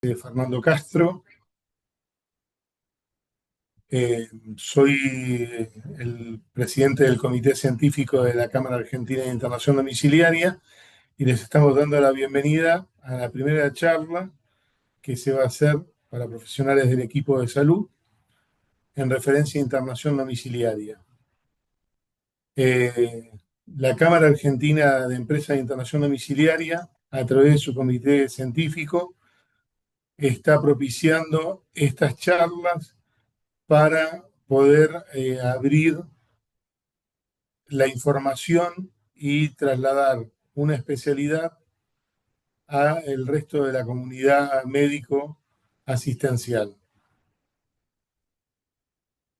Fernando Castro. Eh, Soy el presidente del Comité Científico de la Cámara Argentina de Internación Domiciliaria y les estamos dando la bienvenida a la primera charla que se va a hacer para profesionales del equipo de salud en referencia a internación domiciliaria. Eh, la Cámara Argentina de Empresas de Internación Domiciliaria, a través de su comité científico, está propiciando estas charlas para poder abrir la información y trasladar una especialidad a el resto de la comunidad médico asistencial.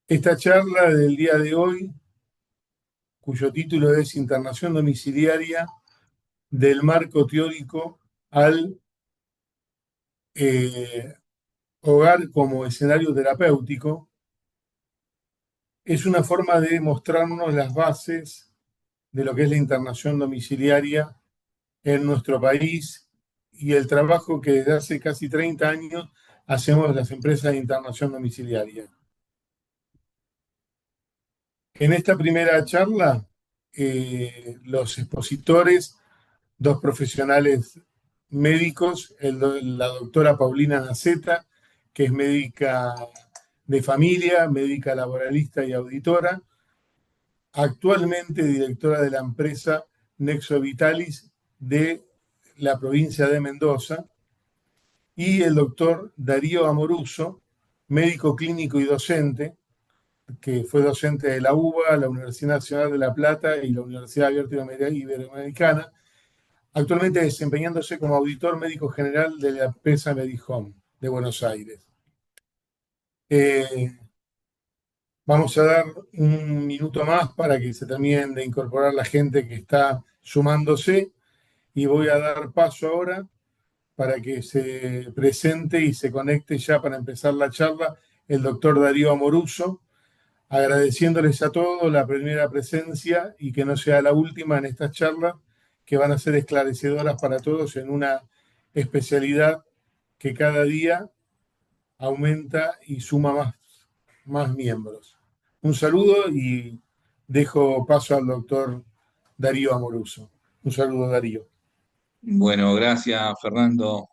Esta charla del día de hoy, cuyo título es Internación domiciliaria del marco teórico al eh, hogar como escenario terapéutico, es una forma de mostrarnos las bases de lo que es la internación domiciliaria en nuestro país y el trabajo que desde hace casi 30 años hacemos las empresas de internación domiciliaria. En esta primera charla, los expositores, dos profesionales médicos, la doctora Paulina Naceta, que es médica de familia, médica laboralista y auditora, actualmente directora de la empresa Nexo Vitalis de la provincia de Mendoza, y el doctor Darío Amoruso, médico clínico y docente, que fue docente de la UBA, la Universidad Nacional de La Plata y la Universidad Abierta Iberoamericana, actualmente desempeñándose como auditor médico general de la empresa Medihome de Buenos Aires. Eh, Vamos a dar un minuto más para que se terminen de incorporar la gente que está sumándose y voy a dar paso ahora para que se presente y se conecte ya para empezar la charla el doctor Darío Amoruso, agradeciéndoles a todos la primera presencia y que no sea la última en estas charlas que van a ser esclarecedoras para todos en una especialidad que cada día aumenta y suma más miembros. Un saludo y dejo paso al doctor Darío Amoruso. Un saludo, Darío. Bueno, gracias Fernando.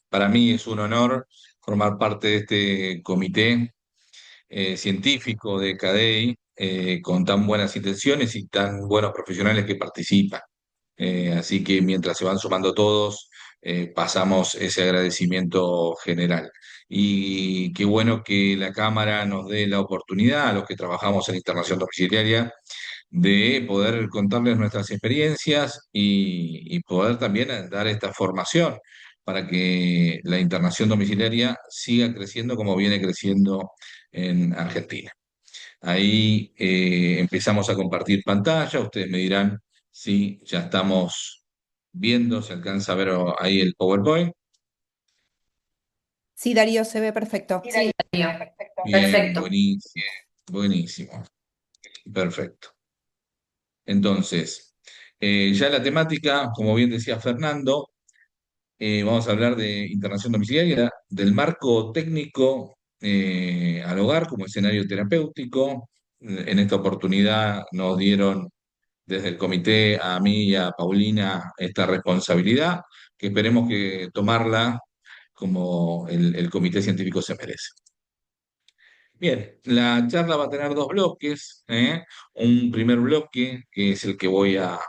Para mí es un honor formar parte de este comité científico de CADEI con tan buenas intenciones y tan buenos profesionales que participan. Así que mientras se van sumando todos, pasamos ese agradecimiento general. Y qué bueno que la Cámara nos dé la oportunidad a los que trabajamos en internación domiciliaria de poder contarles nuestras experiencias y poder también dar esta formación para que la internación domiciliaria siga creciendo como viene creciendo en Argentina. Ahí empezamos a compartir pantalla, ustedes me dirán si ya estamos viendo, se alcanza a ver ahí el PowerPoint. Sí, Darío, se ve perfecto. Sí, Darío, Bien, perfecto. buenísimo, buenísimo, perfecto. Entonces, ya la temática, como bien decía Fernando, vamos a hablar de internación domiciliaria, del marco técnico al hogar como escenario terapéutico. En esta oportunidad nos dieron desde el comité a mí y a Paulina esta responsabilidad, que esperemos que tomarla como el comité científico se merece. Bien, la charla va a tener dos bloques, ¿eh? Un primer bloque, que es el que voy a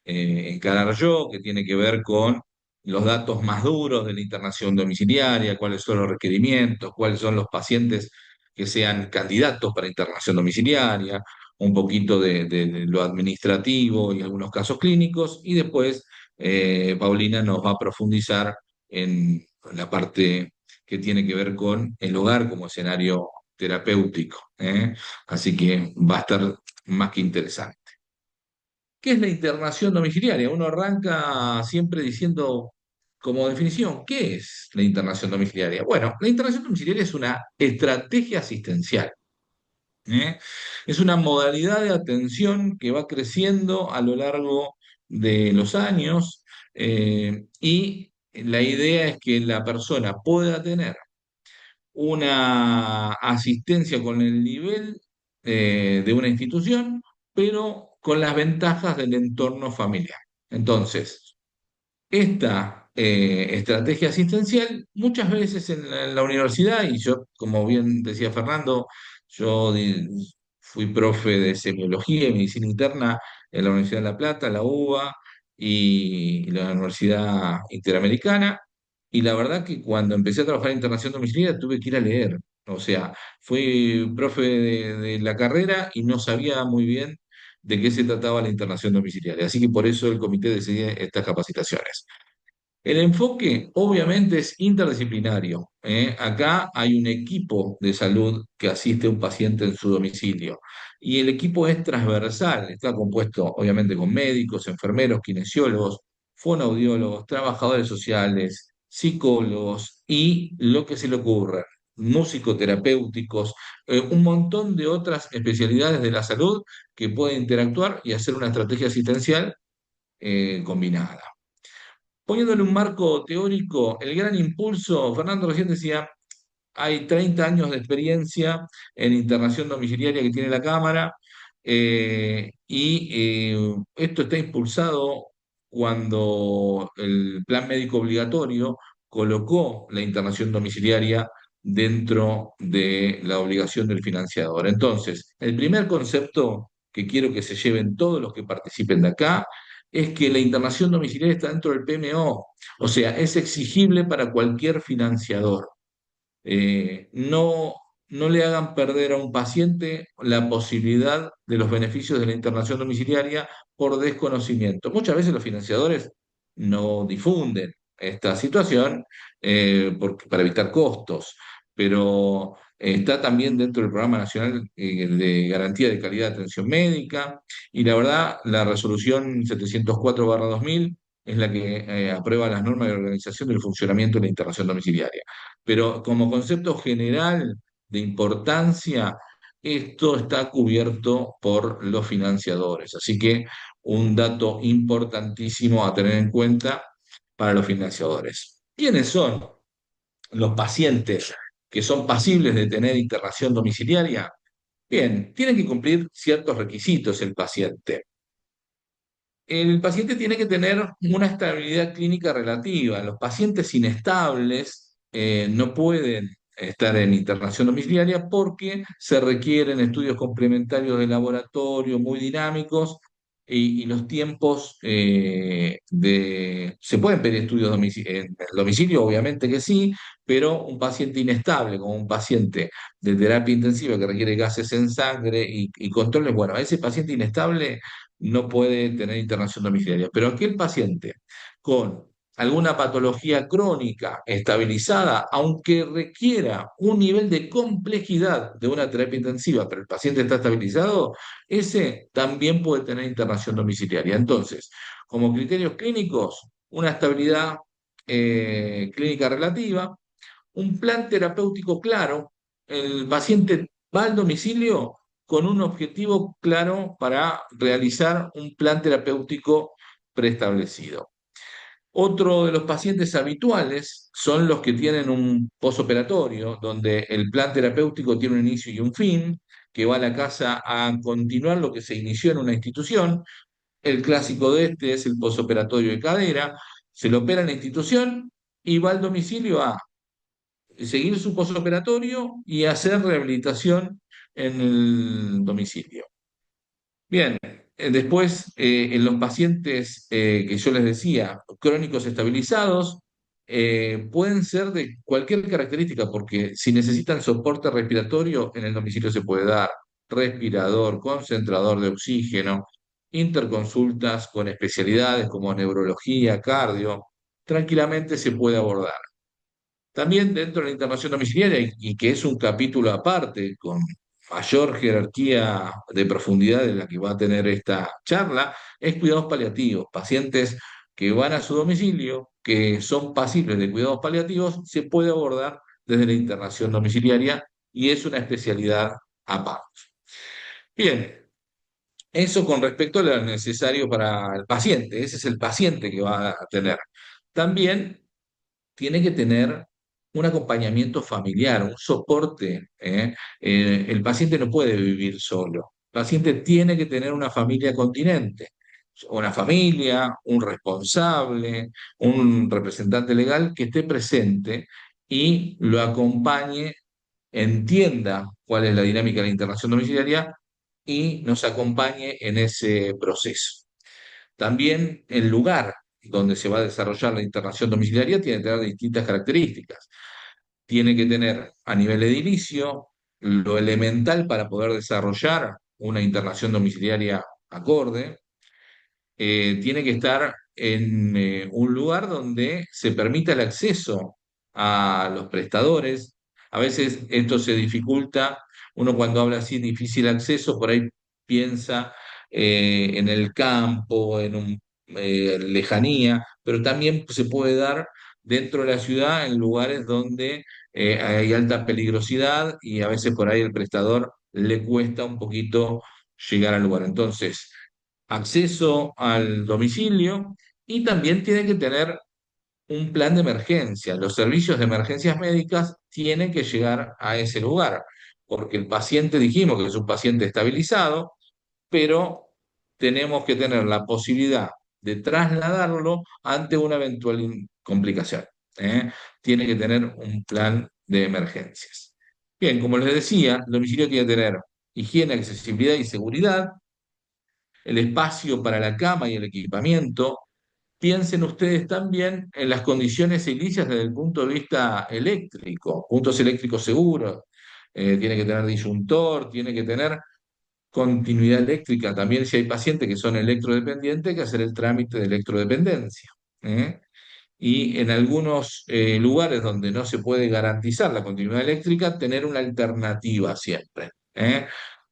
encarar yo, que tiene que ver con los datos más duros de la internación domiciliaria, cuáles son los requerimientos, cuáles son los pacientes que sean candidatos para internación domiciliaria, un poquito de lo administrativo y algunos casos clínicos, y después Paulina nos va a profundizar en la parte que tiene que ver con el hogar como escenario terapéutico, ¿eh? Así que va a estar más que interesante. ¿Qué es la internación domiciliaria? Uno arranca siempre diciendo como definición, ¿qué es la internación domiciliaria? Bueno, la internación domiciliaria es una estrategia asistencial. ¿Eh? Es una modalidad de atención que va creciendo a lo largo de los años y la idea es que la persona pueda tener una asistencia con el nivel de una institución, pero con las ventajas del entorno familiar. Entonces, esta estrategia asistencial muchas veces en la universidad, y yo, como bien decía Fernando, yo fui profe de semiología y medicina interna en la Universidad de La Plata, la UBA y la Universidad Interamericana, y la verdad que cuando empecé a trabajar en internación domiciliaria tuve que ir a leer. O sea, fui profe de la carrera y no sabía muy bien de qué se trataba la internación domiciliaria. Así que por eso el comité decidía estas capacitaciones. El enfoque obviamente es interdisciplinario, ¿eh? Acá hay un equipo de salud que asiste a un paciente en su domicilio y el equipo es transversal, está compuesto obviamente con médicos, enfermeros, kinesiólogos, fonoaudiólogos, trabajadores sociales, psicólogos y lo que se le ocurra, musicoterapéuticos, un montón de otras especialidades de la salud que pueden interactuar y hacer una estrategia asistencial combinada. Poniéndole un marco teórico, el gran impulso, Fernando recién decía, hay 30 años de experiencia en internación domiciliaria que tiene la Cámara, esto está impulsado cuando el Plan Médico Obligatorio colocó la internación domiciliaria dentro de la obligación del financiador. Entonces, el primer concepto que quiero que se lleven todos los que participen de acá es que la internación domiciliaria está dentro del PMO, o sea, es exigible para cualquier financiador. No, no le hagan perder a un paciente la posibilidad de los beneficios de la internación domiciliaria por desconocimiento. Muchas veces los financiadores no difunden esta situación para evitar costos, pero está también dentro del Programa Nacional de Garantía de Calidad de Atención Médica y la verdad, la resolución 704/2000 es la que aprueba las normas de organización del funcionamiento de la internación domiciliaria. Pero como concepto general de importancia, esto está cubierto por los financiadores. Así que un dato importantísimo a tener en cuenta para los financiadores. ¿Quiénes son los pacientes que son pasibles de tener internación domiciliaria? Bien, tienen que cumplir ciertos requisitos el paciente. El paciente tiene que tener una estabilidad clínica relativa. Los pacientes inestables no pueden estar en internación domiciliaria porque se requieren estudios complementarios de laboratorio muy dinámicos y los tiempos Se pueden pedir estudios en el domicilio, obviamente que sí, pero un paciente inestable, como un paciente de terapia intensiva que requiere gases en sangre y controles, bueno, a ese paciente inestable no puede tener internación domiciliaria. Pero aquel paciente con alguna patología crónica estabilizada, aunque requiera un nivel de complejidad de una terapia intensiva, pero el paciente está estabilizado, ese también puede tener internación domiciliaria. Entonces, como criterios clínicos, una estabilidad clínica relativa, un plan terapéutico claro, el paciente va al domicilio con un objetivo claro para realizar un plan terapéutico preestablecido. Otro de los pacientes habituales son los que tienen un posoperatorio, donde el plan terapéutico tiene un inicio y un fin, que va a la casa a continuar lo que se inició en una institución. El clásico de este es el posoperatorio de cadera, se lo opera en la institución y va al domicilio a seguir su postoperatorio y hacer rehabilitación en el domicilio. Bien, después en los pacientes que yo les decía, crónicos estabilizados, pueden ser de cualquier característica, porque si necesitan soporte respiratorio, en el domicilio se puede dar respirador, concentrador de oxígeno, interconsultas con especialidades como neurología, cardio, tranquilamente se puede abordar. También dentro de la internación domiciliaria, y que es un capítulo aparte, con mayor jerarquía de profundidad de la que va a tener esta charla, es cuidados paliativos. Pacientes que van a su domicilio, que son pasibles de cuidados paliativos, se puede abordar desde la internación domiciliaria y es una especialidad aparte. Bien, eso con respecto a lo necesario para el paciente. Ese es el paciente que va a tener. También tiene que tener un acompañamiento familiar, un soporte, ¿eh? El paciente no puede vivir solo. El paciente tiene que tener una familia continente, una familia, un responsable, un representante legal que esté presente y lo acompañe, entienda cuál es la dinámica de la internación domiciliaria y nos acompañe en ese proceso. También el lugar donde se va a desarrollar la internación domiciliaria tiene que tener distintas características. Tiene que tener a nivel edilicio lo elemental para poder desarrollar una internación domiciliaria acorde. Tiene que estar en un lugar donde se permita el acceso a los prestadores. A veces esto se dificulta, uno cuando habla así difícil acceso, por ahí piensa en el campo, en un, lejanía, pero también se puede dar dentro de la ciudad en lugares donde hay alta peligrosidad y a veces por ahí el prestador le cuesta un poquito llegar al lugar. Entonces, acceso al domicilio y también tiene que tener un plan de emergencia. Los servicios de emergencias médicas tienen que llegar a ese lugar, porque el paciente dijimos que es un paciente estabilizado, pero tenemos que tener la posibilidad de trasladarlo ante una eventual complicación. ¿Eh? Tiene que tener un plan de emergencias. Bien, como les decía, el domicilio tiene que tener higiene, accesibilidad y seguridad, el espacio para la cama y el equipamiento. Piensen ustedes también en las condiciones edilicias desde el punto de vista eléctrico, puntos eléctricos seguros, tiene que tener disyuntor, tiene que tener continuidad eléctrica. También si hay pacientes que son electrodependientes, hay que hacer el trámite de electrodependencia. ¿Eh? Y en algunos lugares donde no se puede garantizar la continuidad eléctrica, tener una alternativa siempre. ¿Eh?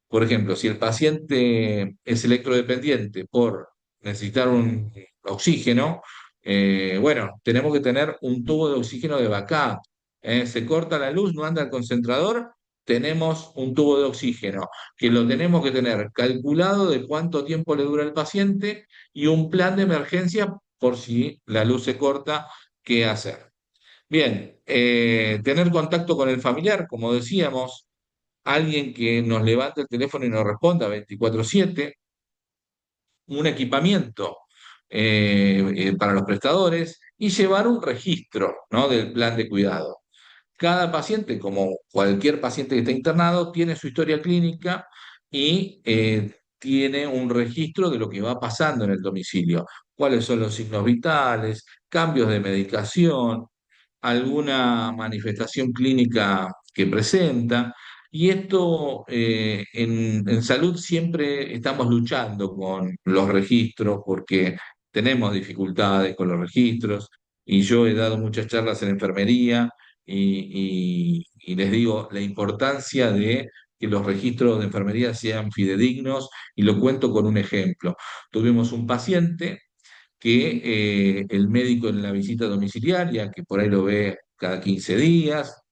Por ejemplo, si el paciente es electrodependiente por necesitar un oxígeno, bueno, tenemos que tener un tubo de oxígeno de backup. Se corta la luz, no anda el concentrador, tenemos un tubo de oxígeno que lo tenemos que tener calculado de cuánto tiempo le dura al paciente y un plan de emergencia por si la luz se corta, qué hacer. Bien, tener contacto con el familiar, como decíamos, alguien que nos levante el teléfono y nos responda 24/7, un equipamiento para los prestadores y llevar un registro, ¿no?, del plan de cuidado. Cada paciente, como cualquier paciente que está internado, tiene su historia clínica y tiene un registro de lo que va pasando en el domicilio, cuáles son los signos vitales, cambios de medicación, alguna manifestación clínica que presenta. Y esto en salud siempre estamos luchando con los registros porque tenemos dificultades con los registros y yo he dado muchas charlas en enfermería y les digo la importancia de que los registros de enfermería sean fidedignos y lo cuento con un ejemplo. Tuvimos un paciente que el médico en la visita domiciliaria, que por ahí lo ve cada 15 días,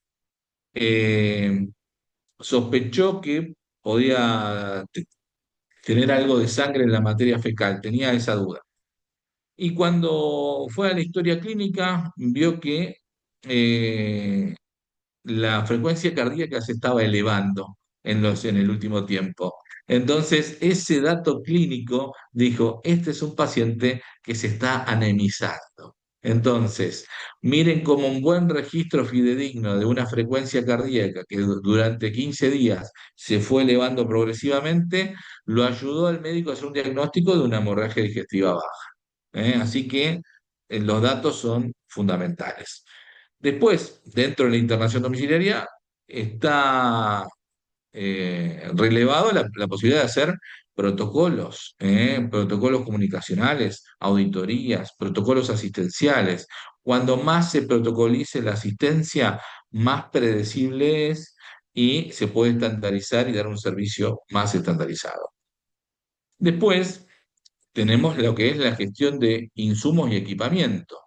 eh, sospechó que podía tener algo de sangre en la materia fecal, tenía esa duda. Y cuando fue a la historia clínica, vio que la frecuencia cardíaca se estaba elevando en el último tiempo. Entonces, ese dato clínico dijo, este es un paciente que se está anemizando. Entonces, miren como un buen registro fidedigno de una frecuencia cardíaca que durante 15 días se fue elevando progresivamente, lo ayudó al médico a hacer un diagnóstico de una hemorragia digestiva baja. Así que los datos son fundamentales. Después, dentro de la internación domiciliaria, está relevado la posibilidad de hacer protocolos comunicacionales, auditorías, protocolos asistenciales. Cuando más se protocolice la asistencia, más predecible es y se puede estandarizar y dar un servicio más estandarizado. Después, tenemos lo que es la gestión de insumos y equipamiento.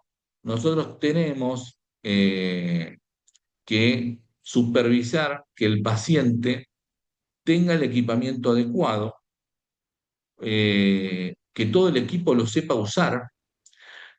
Nosotros tenemos que supervisar que el paciente tenga el equipamiento adecuado, que todo el equipo lo sepa usar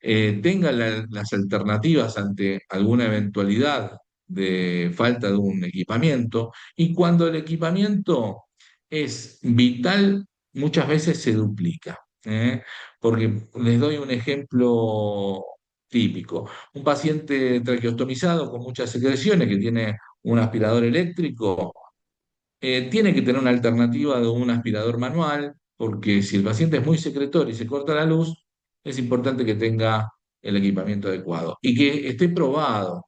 tenga las alternativas ante alguna eventualidad de falta de un equipamiento, y cuando el equipamiento es vital, muchas veces se duplica. ¿Eh? Porque les doy un ejemplo típico. Un paciente traqueostomizado con muchas secreciones que tiene un aspirador eléctrico, tiene que tener una alternativa de un aspirador manual, porque si el paciente es muy secretor y se corta la luz, es importante que tenga el equipamiento adecuado y que esté probado,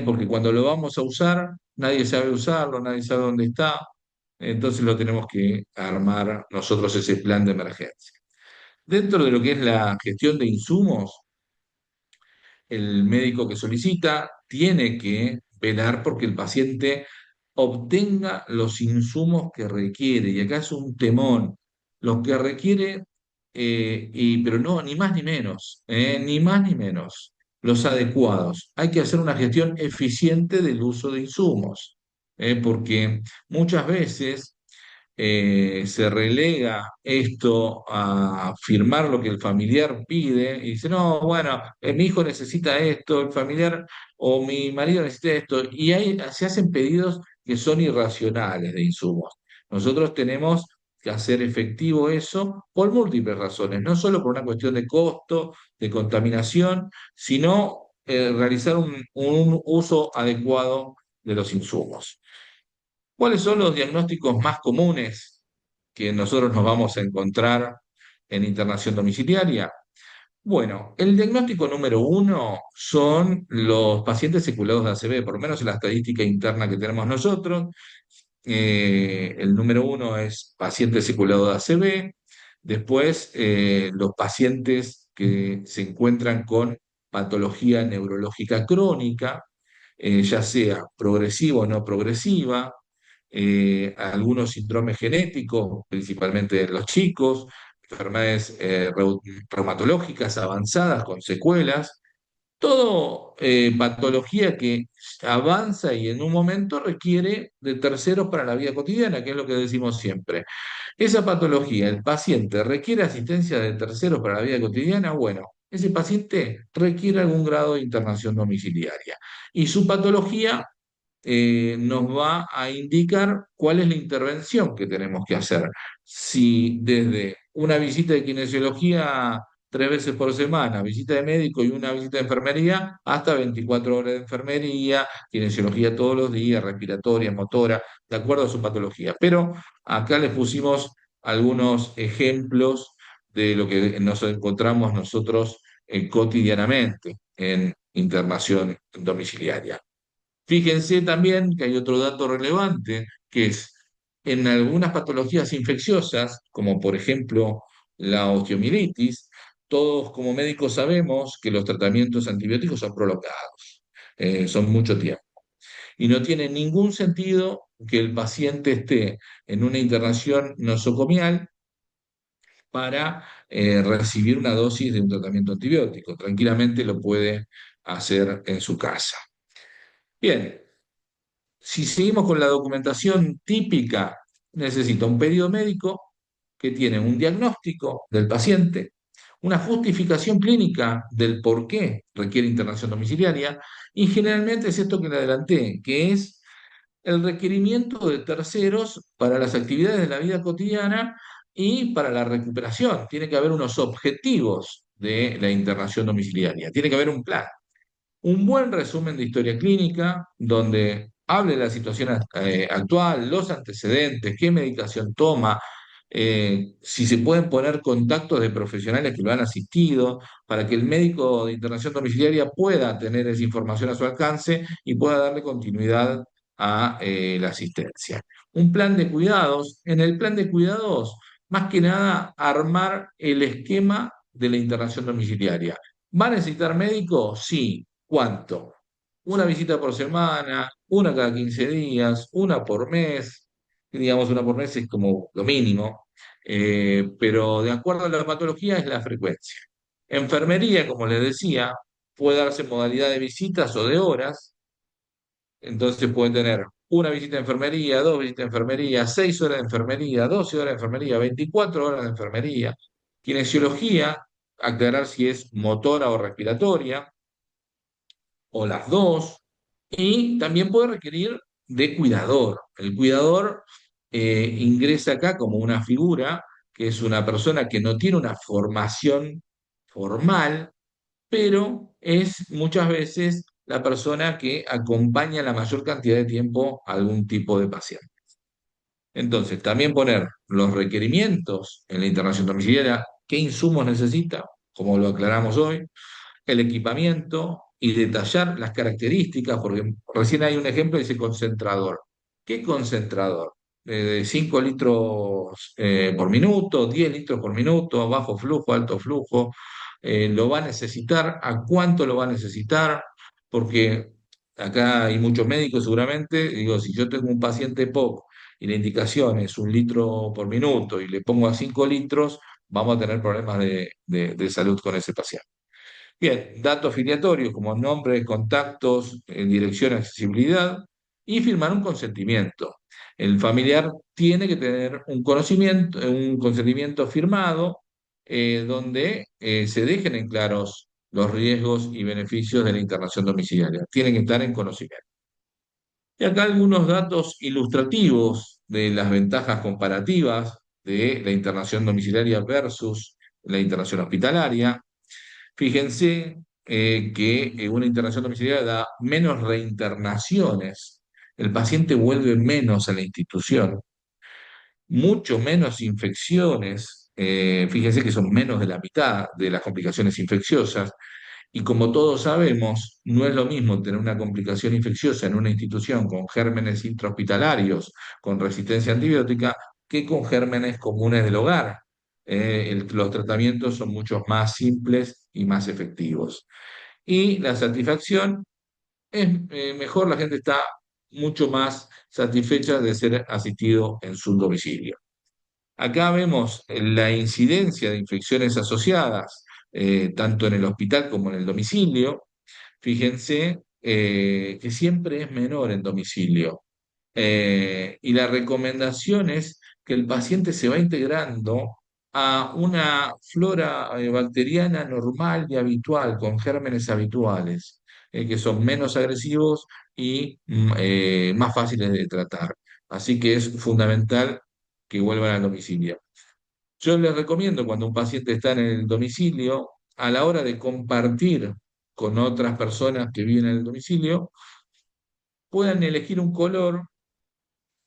porque cuando lo vamos a usar, nadie sabe usarlo, nadie sabe dónde está, entonces lo tenemos que armar nosotros ese plan de emergencia. Dentro de lo que es la gestión de insumos, el médico que solicita tiene que velar porque el paciente obtenga los insumos que requiere. Y acá es un temón. Los que requiere, pero no, ni más ni menos, ni más ni menos, los adecuados. Hay que hacer una gestión eficiente del uso de insumos, porque muchas veces se relega esto a firmar lo que el familiar pide y dice, no, bueno, mi hijo necesita esto, el familiar o mi marido necesita esto, y ahí se hacen pedidos que son irracionales de insumos. Nosotros tenemos que hacer efectivo eso por múltiples razones, no solo por una cuestión de costo, de contaminación, sino realizar un uso adecuado de los insumos. ¿Cuáles son los diagnósticos más comunes que nosotros nos vamos a encontrar en internación domiciliaria? Bueno, el diagnóstico número uno son los pacientes seculados de ACV, por lo menos en la estadística interna que tenemos nosotros. El número uno es paciente seculado de ACV. Después, los pacientes que se encuentran con patología neurológica crónica, ya sea progresiva o no progresiva, algunos síndromes genéticos, principalmente en los chicos, enfermedades reumatológicas avanzadas con secuelas, todo patología que avanza y en un momento requiere de terceros para la vida cotidiana, que es lo que decimos siempre. Esa patología, el paciente requiere asistencia de terceros para la vida cotidiana, bueno, ese paciente requiere algún grado de internación domiciliaria. Y su patología nos va a indicar cuál es la intervención que tenemos que hacer. Si desde una visita de kinesiología 3 veces por semana, visita de médico y una visita de enfermería, hasta 24 horas de enfermería, kinesiología todos los días, respiratoria, motora, de acuerdo a su patología. Pero acá les pusimos algunos ejemplos de lo que nos encontramos nosotros cotidianamente en internación domiciliaria. Fíjense también que hay otro dato relevante, que es en algunas patologías infecciosas, como por ejemplo la osteomielitis, todos como médicos sabemos que los tratamientos antibióticos son prolongados, son mucho tiempo. Y no tiene ningún sentido que el paciente esté en una internación nosocomial para recibir una dosis de un tratamiento antibiótico. Tranquilamente lo puede hacer en su casa. Bien, si seguimos con la documentación típica, necesita un pedido médico que tiene un diagnóstico del paciente, una justificación clínica del por qué requiere internación domiciliaria, y generalmente es esto que le adelanté, que es el requerimiento de terceros para las actividades de la vida cotidiana y para la recuperación. Tiene que haber unos objetivos de la internación domiciliaria, tiene que haber un plan, un buen resumen de historia clínica donde hable de la situación actual, los antecedentes, qué medicación toma, si se pueden poner contactos de profesionales que lo han asistido, para que el médico de internación domiciliaria pueda tener esa información a su alcance y pueda darle continuidad a la asistencia. Un plan de cuidados. En el plan de cuidados, más que nada, armar el esquema de la internación domiciliaria. ¿Va a necesitar médico? Sí. ¿Cuánto? Una visita por semana, una cada 15 días, una por mes, digamos una por mes es como lo mínimo, pero de acuerdo a la patología es la frecuencia. Enfermería, como les decía, puede darse en modalidad de visitas o de horas, entonces pueden tener una visita de enfermería, dos visitas de enfermería, 6 horas de enfermería, 12 horas de enfermería, 24 horas de enfermería. Kinesiología, aclarar si es motora o respiratoria, o las dos, y también puede requerir de cuidador. El cuidador ingresa acá como una figura, que es una persona que no tiene una formación formal, pero es muchas veces la persona que acompaña la mayor cantidad de tiempo a algún tipo de paciente. Entonces, también poner los requerimientos en la internación domiciliaria, qué insumos necesita, como lo aclaramos hoy, el equipamiento y detallar las características, porque recién hay un ejemplo, dice concentrador. ¿Qué concentrador? De 5 litros por minuto, 10 litros por minuto, bajo flujo, alto flujo. ¿Lo va a necesitar? ¿A cuánto lo va a necesitar? Porque acá hay muchos médicos seguramente, digo, si yo tengo un paciente POC y la indicación es 1 litro por minuto y le pongo a 5 litros, vamos a tener problemas de salud con ese paciente. Bien, datos filiatorios como nombre, contactos, dirección, accesibilidad y firmar un consentimiento. El familiar tiene que tener un conocimiento, un consentimiento firmado donde se dejen en claros los riesgos y beneficios de la internación domiciliaria. Tienen que estar en conocimiento. Y acá algunos datos ilustrativos de las ventajas comparativas de la internación domiciliaria versus la internación hospitalaria. Fíjense que una internación domiciliaria da menos reinternaciones. El paciente vuelve menos a la institución, mucho menos infecciones. Fíjense que son menos de la mitad de las complicaciones infecciosas. Y como todos sabemos, no es lo mismo tener una complicación infecciosa en una institución con gérmenes intrahospitalarios, con resistencia antibiótica, que con gérmenes comunes del hogar. Los tratamientos son mucho más simples y más efectivos. Y la satisfacción es mejor, la gente está mucho más satisfecha de ser asistido en su domicilio. Acá vemos la incidencia de infecciones asociadas, tanto en el hospital como en el domicilio. Fíjense que siempre es menor en domicilio. Y la recomendación es que el paciente se va integrando a una flora bacteriana normal y habitual, con gérmenes habituales, que son menos agresivos y más fáciles de tratar. Así que es fundamental que vuelvan al domicilio. Yo les recomiendo cuando un paciente está en el domicilio, a la hora de compartir con otras personas que viven en el domicilio, puedan elegir un color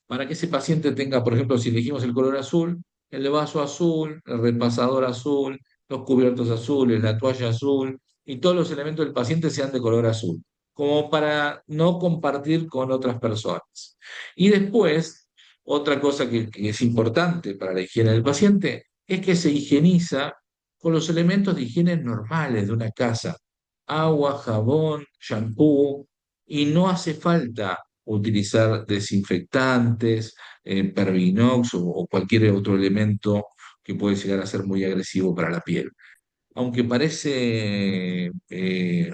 para que ese paciente tenga, por ejemplo, si elegimos el color azul, el vaso azul, el repasador azul, los cubiertos azules, la toalla azul y todos los elementos del paciente sean de color azul, como para no compartir con otras personas. Y después, otra cosa que es importante para la higiene del paciente es que se higieniza con los elementos de higiene normales de una casa: agua, jabón, shampoo, y no hace falta utilizar desinfectantes, Pervinox o cualquier otro elemento que puede llegar a ser muy agresivo para la piel. Aunque parece que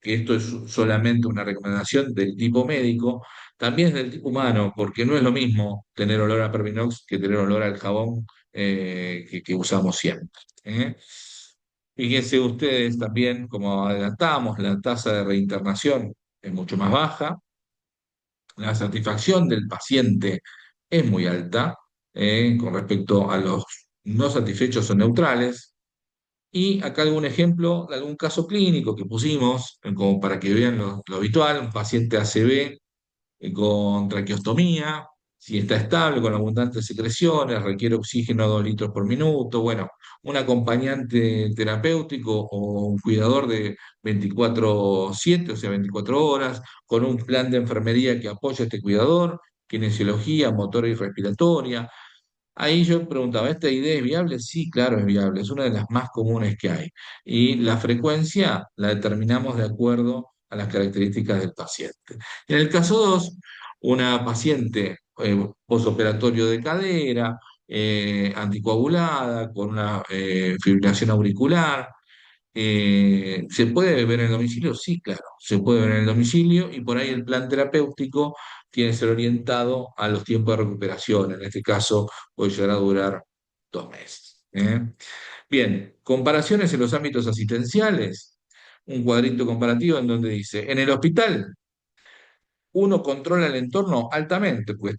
esto es solamente una recomendación del tipo médico, también es del tipo humano, porque no es lo mismo tener olor a Pervinox que tener olor al jabón que usamos siempre. ¿Eh? Fíjense ustedes también, como adelantamos, la tasa de reinternación es mucho más baja, la satisfacción del paciente es muy alta con respecto a los no satisfechos o neutrales. Y acá algún ejemplo de algún caso clínico que pusimos, como para que vean lo habitual: un paciente ACV con traqueostomía, si está estable, con abundantes secreciones, requiere oxígeno a 2 litros por minuto. Bueno, un acompañante terapéutico o un cuidador de 24/7, o sea, 24 horas, con un plan de enfermería que apoya a este cuidador, kinesiología, motora y respiratoria. Ahí yo preguntaba, ¿esta idea es viable? Sí, claro, es viable, es una de las más comunes que hay. Y la frecuencia la determinamos de acuerdo a las características del paciente. En el caso 2, una paciente posoperatorio de cadera, anticoagulada, con una fibrilación auricular, ¿se puede ver en el domicilio? Sí, claro, se puede ver en el domicilio, y por ahí el plan terapéutico tiene que ser orientado a los tiempos de recuperación. En este caso puede llegar a durar 2 meses. ¿Eh? Bien, comparaciones en los ámbitos asistenciales. Un cuadrito comparativo en donde dice, en el hospital uno controla el entorno altamente, porque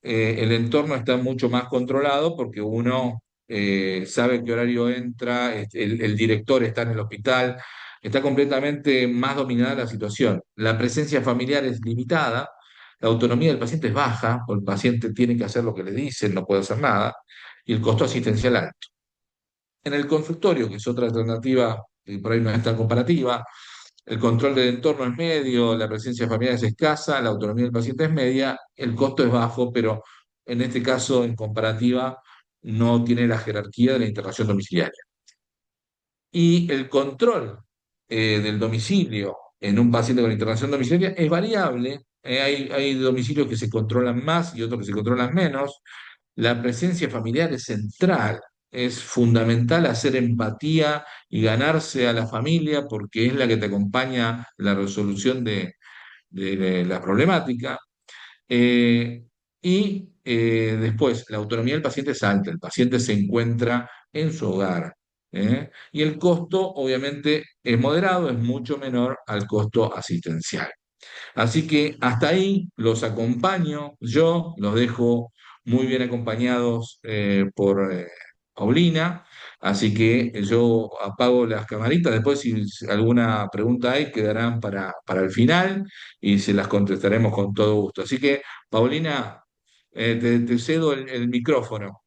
el entorno está mucho más controlado porque uno sabe en qué horario entra, el director está en el hospital, está completamente más dominada la situación. La presencia familiar es limitada, la autonomía del paciente es baja, o el paciente tiene que hacer lo que le dicen, no puede hacer nada, y el costo asistencial alto. En el consultorio, que es otra alternativa que por ahí no es tan comparativa, el control del entorno es medio, la presencia familiar es escasa, la autonomía del paciente es media, el costo es bajo, pero en este caso, en comparativa, no tiene la jerarquía de la internación domiciliaria. Y el control del domicilio en un paciente con internación domiciliaria es variable. Hay domicilios que se controlan más y otros que se controlan menos. La presencia familiar es central, es fundamental hacer empatía y ganarse a la familia porque es la que te acompaña en la resolución de la problemática. Y después, la autonomía del paciente es alta, el paciente se encuentra en su hogar. Y el costo, obviamente, es moderado, es mucho menor al costo asistencial. Así que hasta ahí los acompaño, yo los dejo muy bien acompañados por Paulina, así que yo apago las camaritas, después si alguna pregunta hay quedarán para el final y se las contestaremos con todo gusto. Así que, Paulina, te cedo el micrófono.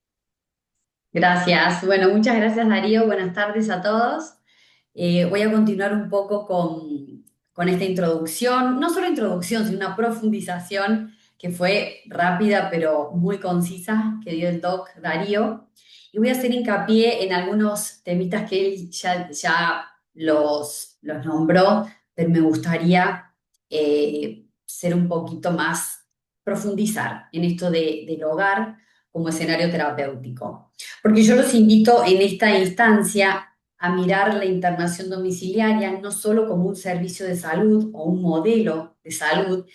Gracias. Bueno, muchas gracias Darío. Buenas tardes a todos. Voy a continuar un poco con esta introducción, no solo introducción, sino una profundización que fue rápida pero muy concisa que dio el doc Darío. Y voy a hacer hincapié en algunos temitas que él ya los nombró, pero me gustaría ser un poquito más, profundizar en esto del hogar como escenario terapéutico. Porque yo los invito en esta instancia a mirar la internación domiciliaria no solo como un servicio de salud o un modelo de salud,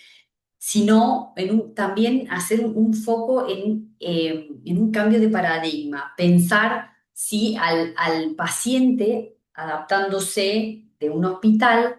sino también hacer un foco en un cambio de paradigma, pensar si al paciente adaptándose de un hospital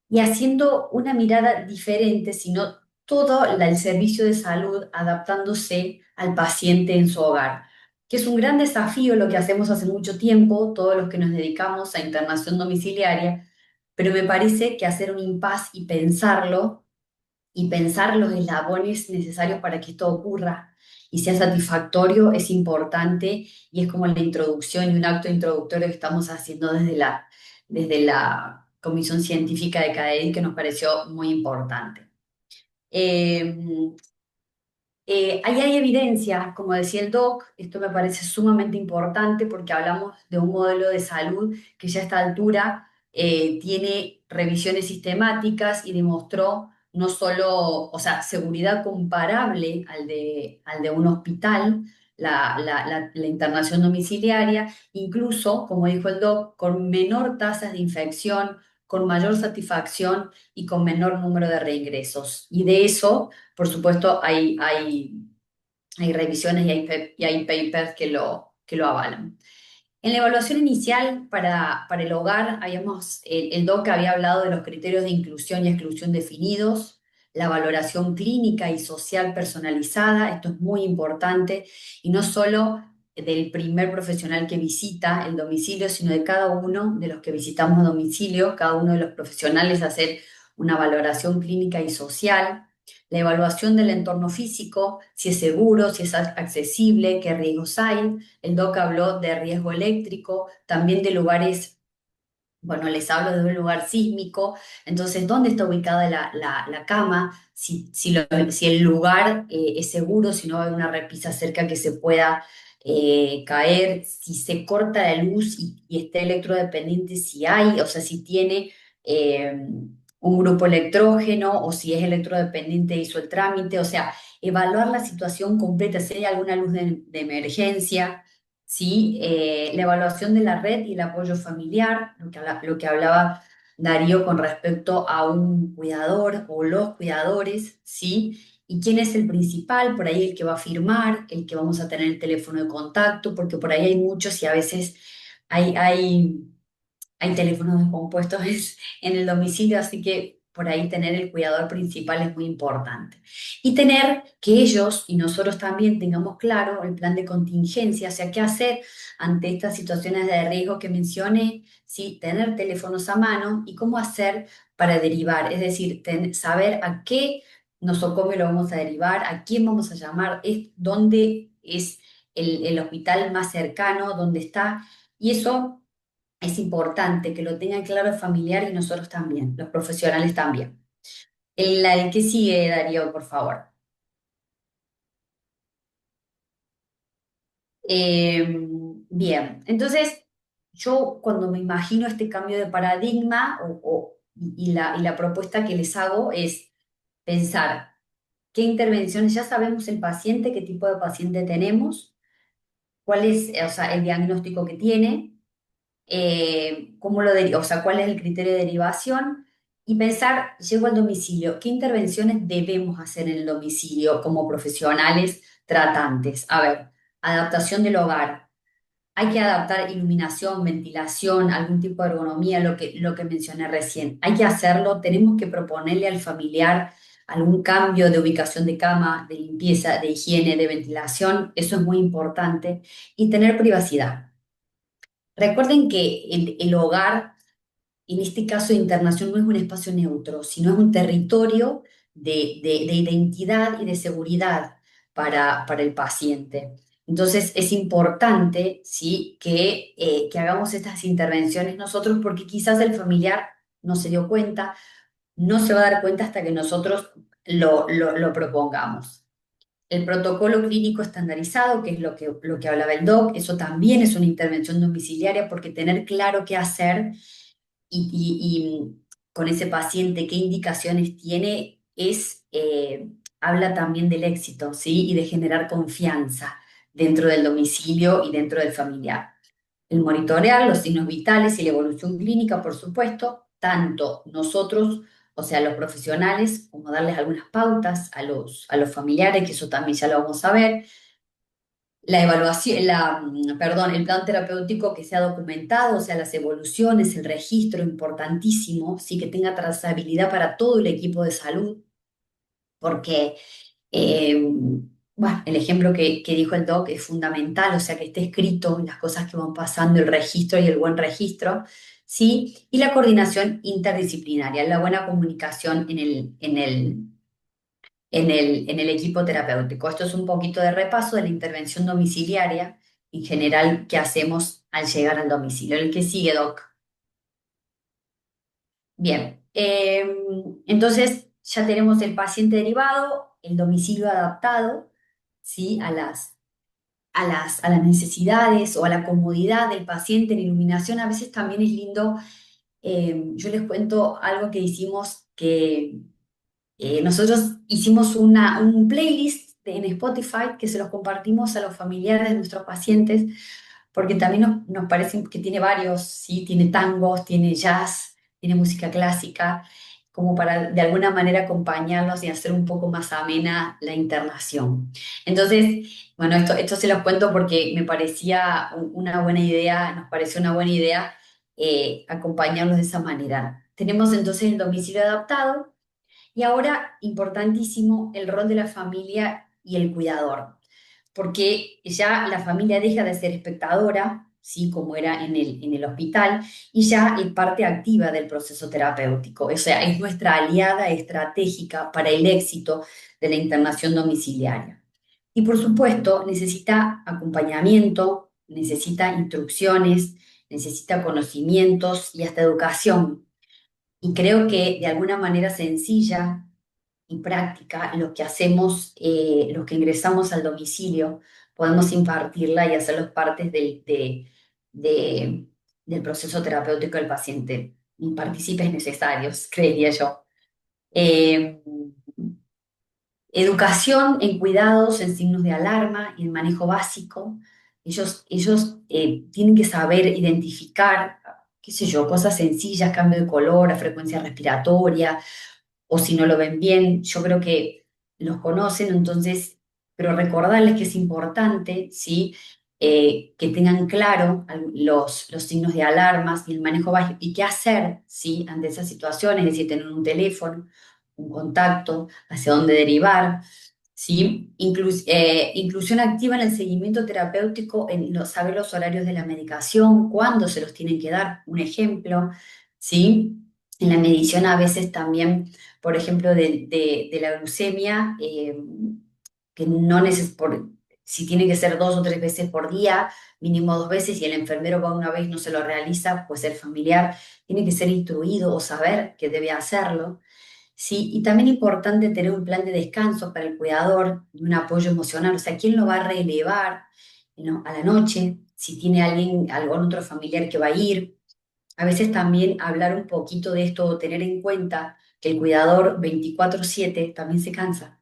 y haciendo una mirada diferente, sino todo el servicio de salud adaptándose al paciente en su hogar, que es un gran desafío lo que hacemos hace mucho tiempo, todos los que nos dedicamos a internación domiciliaria, pero me parece que hacer un impasse y pensar los eslabones necesarios para que esto ocurra y sea satisfactorio es importante y es como la introducción y un acto introductorio que estamos haciendo desde la Comisión Científica de CADEI que nos pareció muy importante. Eh, Ahí hay evidencia, como decía el doc, esto me parece sumamente importante porque hablamos de un modelo de salud que ya a esta altura tiene revisiones sistemáticas y demostró no solo, o sea, seguridad comparable al de un hospital, la internación domiciliaria, incluso, como dijo el doc, con menor tasas de infección, con mayor satisfacción y con menor número de reingresos. Y de eso por supuesto, hay revisiones y hay papers que lo avalan. En la evaluación inicial para el hogar, el DOC había hablado de los criterios de inclusión y exclusión definidos, la valoración clínica y social personalizada, esto es muy importante, y no solo del primer profesional que visita el domicilio, sino de cada uno de los que visitamos domicilio, cada uno de los profesionales hacer una valoración clínica y social, la evaluación del entorno físico, si es seguro, si es accesible, qué riesgos hay. El doc habló de riesgo eléctrico, también de lugares, bueno, les hablo de un lugar sísmico, entonces, ¿dónde está ubicada la cama? Si el lugar es seguro, si no hay una repisa cerca que se pueda caer, si se corta la luz y está electrodependiente, si hay, o sea, si tiene un grupo electrógeno o si es electrodependiente hizo el trámite, o sea, evaluar la situación completa, si hay alguna luz de emergencia. ¿Sí? La evaluación de la red y el apoyo familiar, lo que hablaba Darío con respecto a un cuidador o los cuidadores, ¿sí? Y quién es el principal, por ahí el que va a firmar, el que vamos a tener el teléfono de contacto, porque por ahí hay muchos y a veces hay, hay hay teléfonos descompuestos en el domicilio, así que por ahí tener el cuidador principal es muy importante. Y tener que ellos y nosotros también tengamos claro el plan de contingencia, o sea, qué hacer ante estas situaciones de riesgo que mencioné, ¿sí? Tener teléfonos a mano y cómo hacer para derivar, es decir, saber a qué nosocomio lo vamos a derivar, a quién vamos a llamar, dónde es el hospital más cercano, dónde está, y eso es importante que lo tengan claro el familiar y nosotros también, los profesionales también. El que sigue, Darío, por favor. Eh, Bien, entonces yo cuando me imagino este cambio de paradigma y la propuesta que les hago es pensar qué intervenciones, ya sabemos el paciente, qué tipo de paciente tenemos, cuál es, o sea, el diagnóstico que tiene, cómo o sea, cuál es el criterio de derivación y pensar, llego al domicilio, ¿qué intervenciones debemos hacer en el domicilio como profesionales tratantes? A ver, adaptación del hogar. Hay que adaptar iluminación, ventilación, algún tipo de ergonomía, lo que mencioné recién. Hay que hacerlo, tenemos que proponerle al familiar algún cambio de ubicación de cama, de limpieza, de higiene, de ventilación. Eso es muy importante. Y tener privacidad. Recuerden que el hogar, en este caso de internación, no es un espacio neutro, sino es un territorio de identidad y de seguridad para el paciente. Entonces es importante, ¿sí? Que hagamos estas intervenciones nosotros porque quizás el familiar no se dio cuenta, no se va a dar cuenta hasta que nosotros lo propongamos. El protocolo clínico estandarizado, que es lo que hablaba el doc, eso también es una intervención domiciliaria porque tener claro qué hacer y con ese paciente qué indicaciones tiene habla también del éxito, ¿sí? Y de generar confianza dentro del domicilio y dentro del familiar. El monitorear los signos vitales y la evolución clínica, por supuesto, tanto nosotros, o sea, los profesionales, como darles algunas pautas a los familiares, que eso también ya lo vamos a ver. La evaluación, perdón, el plan terapéutico que se ha documentado, o sea, las evoluciones, el registro importantísimo, sí que tenga trazabilidad para todo el equipo de salud, porque eh, bueno, el ejemplo que dijo el doc es fundamental, o sea, que esté escrito las cosas que van pasando, el registro y el buen registro, ¿sí? Y la coordinación interdisciplinaria, la buena comunicación en el equipo terapéutico. Esto es un poquito de repaso de la intervención domiciliaria en general que hacemos al llegar al domicilio. El que sigue, doc. Bien, entonces ya tenemos el paciente derivado, el domicilio adaptado, ¿sí? A las necesidades o a la comodidad del paciente en iluminación. A veces también es lindo, yo les cuento algo que hicimos que nosotros hicimos un playlist en Spotify que se los compartimos a los familiares de nuestros pacientes, porque también nos parece que tiene varios, ¿sí? Tiene tangos, tiene jazz, tiene música clásica, como para de alguna manera acompañarlos y hacer un poco más amena la internación. Entonces, bueno, esto se los cuento porque me parecía una buena idea, nos pareció una buena idea acompañarlos de esa manera. Tenemos entonces el domicilio adaptado y ahora, importantísimo, el rol de la familia y el cuidador, porque ya la familia deja de ser espectadora, ¿sí? Como era en el hospital, y ya es parte activa del proceso terapéutico, o sea, es nuestra aliada estratégica para el éxito de la internación domiciliaria. Y por supuesto, necesita acompañamiento, necesita instrucciones, necesita conocimientos y hasta educación. Y creo que de alguna manera sencilla y práctica, lo que hacemos, los que ingresamos al domicilio, podemos impartirla y hacerlos partes de- del proceso terapéutico del paciente. Y partícipes necesarios, creería yo. Eh, Educación en cuidados, en signos de alarma y en manejo básico. Ellos tienen que saber identificar, qué sé yo, cosas sencillas, cambio de color, a frecuencia respiratoria, o si no lo ven bien, yo creo que los conocen, entonces, pero recordarles que es importante, ¿sí? que tengan claro los signos de alarmas y el manejo básico y qué hacer, ¿sí? Ante esas situaciones, es decir, tener un teléfono, un contacto, hacia dónde derivar. ¿Sí? Inclusión activa en el seguimiento terapéutico, en saber los horarios de la medicación, cuándo se los tienen que dar, un ejemplo, ¿sí? En la medición a veces también, por ejemplo, de la glucemia, que no si tiene que ser 2 o 3 veces por día, mínimo 2 veces, y el enfermero va una vez y no se lo realiza, pues el familiar tiene que ser instruido o saber que debe hacerlo. Sí, y también importante tener un plan de descanso para el cuidador y un apoyo emocional. O sea, ¿quién lo va a relevar, ¿no? A la noche? Si tiene algún otro familiar que va a ir. A veces también hablar un poquito de esto o tener en cuenta que el cuidador 24/7 también se cansa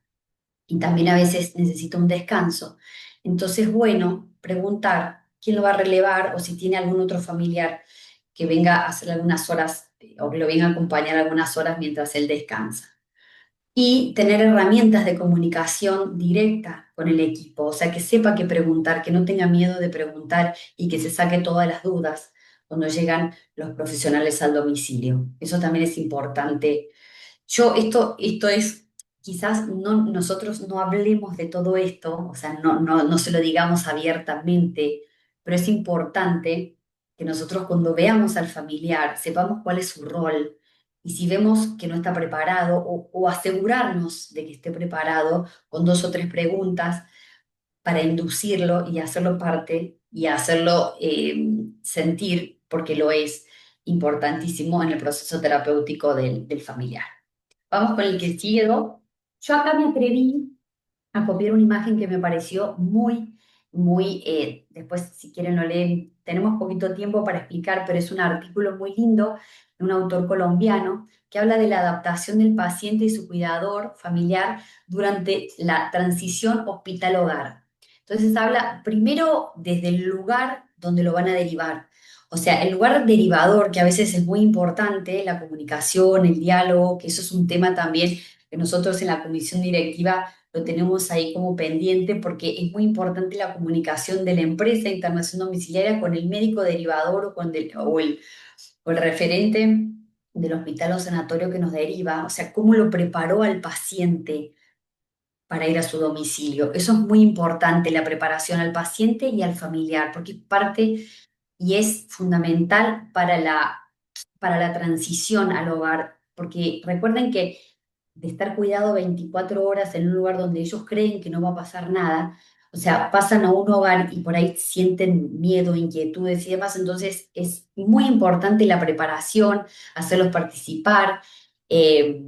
y también a veces necesita un descanso. Entonces, bueno, preguntar quién lo va a relevar o si tiene algún otro familiar que venga a hacer algunas horas o que lo venga a acompañar algunas horas mientras él descansa. Y tener herramientas de comunicación directa con el equipo, o sea, que sepa qué preguntar, que no tenga miedo de preguntar y que se saque todas las dudas cuando llegan los profesionales al domicilio. Eso también es importante. Esto es, quizás nosotros no hablemos de todo esto, o sea, no se lo digamos abiertamente, pero es importante que nosotros cuando veamos al familiar sepamos cuál es su rol y si vemos que no está preparado o asegurarnos de que esté preparado con 2 o 3 preguntas para inducirlo y hacerlo parte y hacerlo sentir, porque lo es importantísimo en el proceso terapéutico del familiar. Vamos con el que sigue, Doc. Yo acá me atreví a copiar una imagen que me pareció después si quieren lo leen, tenemos poquito tiempo para explicar, pero es un artículo muy lindo de un autor colombiano que habla de la adaptación del paciente y su cuidador familiar durante la transición hospital-hogar. Entonces habla primero desde el lugar donde lo van a derivar. O sea, el lugar derivador, que a veces es muy importante, la comunicación, el diálogo, que eso es un tema también que nosotros en la comisión directiva lo tenemos ahí como pendiente porque es muy importante la comunicación de la empresa de internación domiciliaria con el médico derivador o el referente del hospital o sanatorio que nos deriva, o sea, cómo lo preparó al paciente para ir a su domicilio. Eso es muy importante, la preparación al paciente y al familiar, porque es parte y es fundamental para la transición al hogar, porque recuerden que de estar cuidado 24 horas en un lugar donde ellos creen que no va a pasar nada, o sea, pasan a un hogar y por ahí sienten miedo, inquietudes y demás, entonces es muy importante la preparación, hacerlos participar, eh,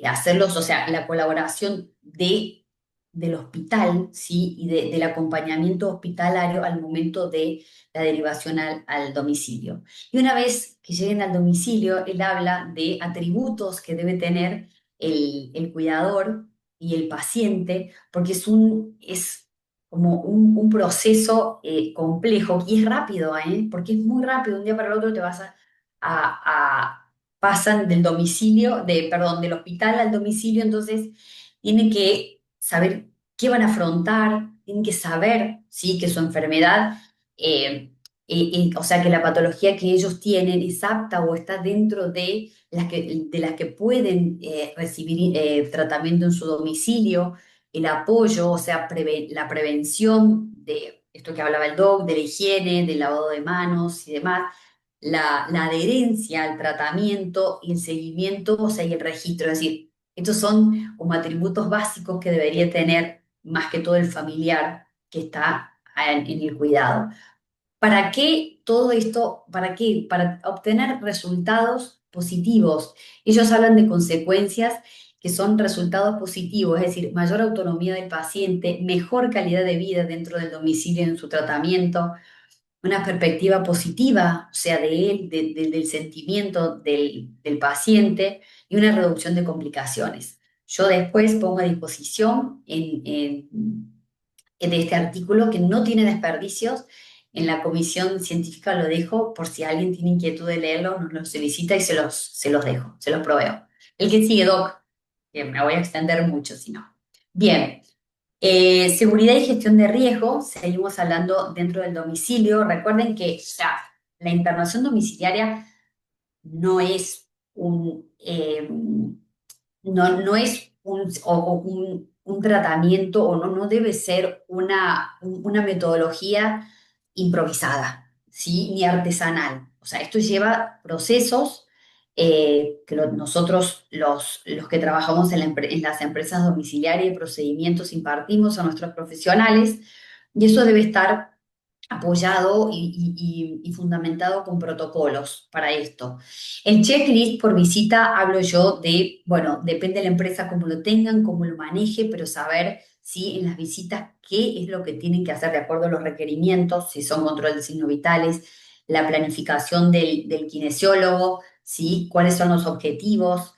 hacerlos, o sea, la colaboración del hospital, ¿sí? Y del acompañamiento hospitalario al momento de la derivación al domicilio. Y una vez que lleguen al domicilio, él habla de atributos que debe tener el cuidador y el paciente, porque es como un proceso complejo y es rápido, ¿eh? Porque es muy rápido, un día para el otro te vas pasan del domicilio, perdón, del hospital al domicilio, entonces tienen que saber qué van a afrontar, tienen que saber, ¿sí? Que su enfermedad, o sea, que la patología que ellos tienen es apta o está dentro de las que pueden recibir tratamiento en su domicilio, el apoyo, o sea, la prevención de esto que hablaba el doc, de la higiene, del lavado de manos y demás, la adherencia al tratamiento y el seguimiento, o sea, y el registro. Es decir, estos son como atributos básicos que debería tener más que todo el familiar que está en el cuidado. ¿Para qué todo esto? ¿Para qué? Para obtener resultados positivos. Ellos hablan de consecuencias que son resultados positivos, es decir, mayor autonomía del paciente, mejor calidad de vida dentro del domicilio en su tratamiento, una perspectiva positiva, o sea, de él, del sentimiento del paciente y una reducción de complicaciones. Yo después pongo a disposición de este artículo que no tiene desperdicios. En la comisión científica lo dejo por si alguien tiene inquietud de leerlo, nos lo solicita y se los dejo, se los proveo. El que sigue, Doc, que me voy a extender mucho si no. Bien, Seguridad y gestión de riesgo, seguimos hablando dentro del domicilio. Recuerden que la internación domiciliaria no es no es un tratamiento o no debe ser una metodología improvisada, ¿sí? Ni artesanal. O sea, esto lleva procesos que nosotros, los que trabajamos en las empresas domiciliarias y procedimientos, impartimos a nuestros profesionales, y eso debe estar apoyado y fundamentado con protocolos para esto. El checklist por visita hablo yo de, bueno, depende de la empresa cómo lo tengan, cómo lo maneje, pero saber si en las visitas qué es lo que tienen que hacer de acuerdo a los requerimientos, si son control de signos vitales, la planificación del kinesiólogo, ¿sí? Cuáles son los objetivos.